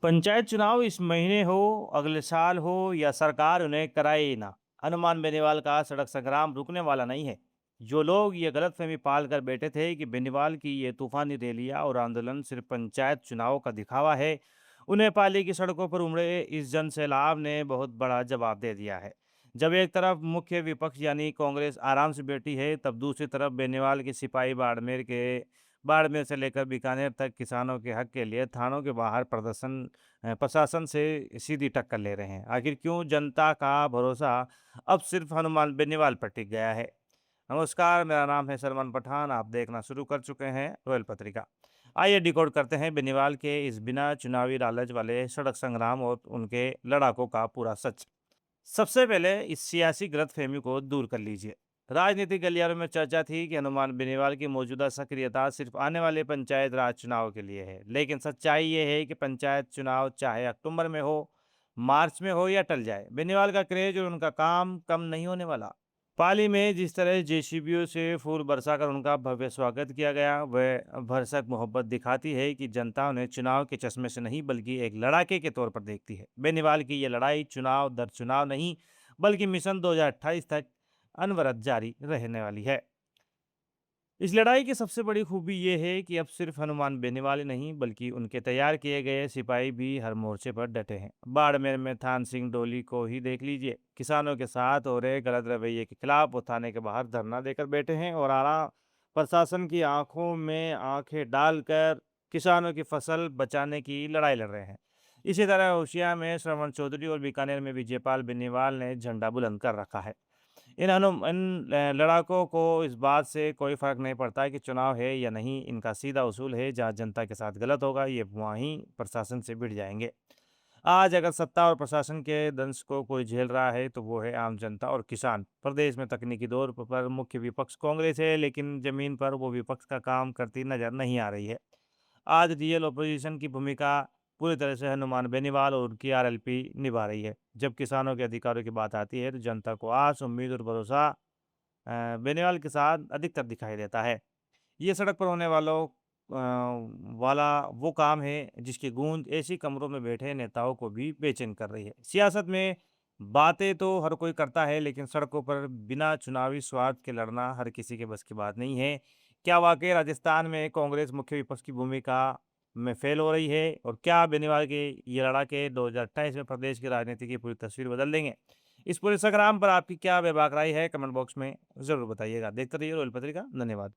पंचायत चुनाव इस महीने हो, अगले साल हो या सरकार उन्हें कराए ही ना, हनुमान बेनीवाल का सड़क संग्राम रुकने वाला नहीं है। जो लोग ये गलतफहमी पाल कर बैठे थे कि बेनीवाल की ये तूफानी रैलियां और आंदोलन सिर्फ पंचायत चुनाव का दिखावा है, उन्हें पाली की सड़कों पर उमड़े इस जन सैलाब ने बहुत बड़ा जवाब दे दिया है। जब एक तरफ मुख्य विपक्ष यानी कांग्रेस आराम से बैठी है, तब दूसरी तरफ बेनीवाल के सिपाही बाड़मेर से लेकर बीकानेर तक किसानों के हक के लिए थानों के बाहर प्रशासन से सीधी टक्कर ले रहे हैं। आखिर क्यों जनता का भरोसा अब सिर्फ हनुमान बेनीवाल पर टिक गया है? नमस्कार, मेरा नाम है सलमान पठान। आप देखना शुरू कर चुके हैं रॉयल पत्रिका। आइए डिकोड करते हैं बेनीवाल के इस बिना चुनावी लालच वाले सड़क संग्राम और उनके लड़ाकों का पूरा सच। सबसे पहले इस सियासी गलतफहमी को दूर कर लीजिए। राजनीतिक गलियारों में चर्चा थी कि हनुमान बेनीवाल की मौजूदा सक्रियता सिर्फ आने वाले पंचायत राज चुनाव के लिए है, लेकिन सच्चाई ये है कि पंचायत चुनाव चाहे अक्टूबर में हो, मार्च में हो या टल जाए, बेनीवाल का क्रेज और उनका काम कम नहीं होने वाला। पाली में जिस तरह जेसीबीओ से फूल बरसाकर उनका भव्य स्वागत किया गया, वह भरसक मोहब्बत दिखाती है कि जनता उन्हें चुनाव के चश्मे से नहीं बल्कि एक लड़ाके के तौर पर देखती है। बेनीवाल की ये लड़ाई चुनाव दर चुनाव नहीं, बल्कि मिशन 2028 तक अनवरत जारी रहने वाली है। इस लड़ाई की सबसे बड़ी खूबी ये है कि अब सिर्फ हनुमान बेनीवाल ही नहीं, बल्कि उनके तैयार किए गए सिपाही भी हर मोर्चे पर डटे हैं। बाड़मेर में थान सिंह डोली को ही देख लीजिए। किसानों के साथ हो रहे गलत रवैये के खिलाफ वो थाने के बाहर धरना देकर बैठे हैं और आला प्रशासन की आंखों में आंखें डालकर किसानों की फसल बचाने की लड़ाई लड़ रहे हैं। इसी तरह होशियार में श्रवण चौधरी और बीकानेर में विजयपाल बेनीवाल ने झंडा बुलंद कर रखा है। लड़ाकों को इस बात से कोई फ़र्क नहीं पड़ता कि चुनाव है या नहीं, इनका सीधा उसूल है जहाँ जनता के साथ गलत होगा, ये वहीं प्रशासन से भिड़ जाएँगे। आज अगर सत्ता और प्रशासन के दंश को कोई झेल रहा है, तो वो है आम जनता और किसान। प्रदेश में तकनीकी दौर पर मुख्य विपक्ष कांग्रेस है, लेकिन ज़मीन पर वो विपक्ष का काम करती नज़र नहीं आ रही है। आज रियल ऑपोजिशन की भूमिका पूरी तरह से हनुमान बेनीवाल और उनकी आरएलपी निभा रही है। जब किसानों के अधिकारों की बात आती है, तो जनता को आस, उम्मीद और भरोसा बेनीवाल के साथ अधिकतर दिखाई देता है। ये सड़क पर होने वाला वो काम है जिसकी गूंज ऐसी कमरों में बैठे नेताओं को भी बेचैन कर रही है। सियासत में बातें तो हर कोई करता है, लेकिन सड़कों पर बिना चुनावी स्वार्थ के लड़ना हर किसी के बस की बात नहीं है। क्या वाकई राजस्थान में कांग्रेस मुख्य विपक्ष की भूमिका में फेल हो रही है, और क्या बेनीवाल के ये लड़ाके 2028 में प्रदेश की राजनीति की पूरी तस्वीर बदल देंगे? इस पूरे संग्राम पर आपकी क्या बेबाक राय है? कमेंट बॉक्स में ज़रूर बताइएगा। देखते रहिए रोयल पत्रिका। धन्यवाद।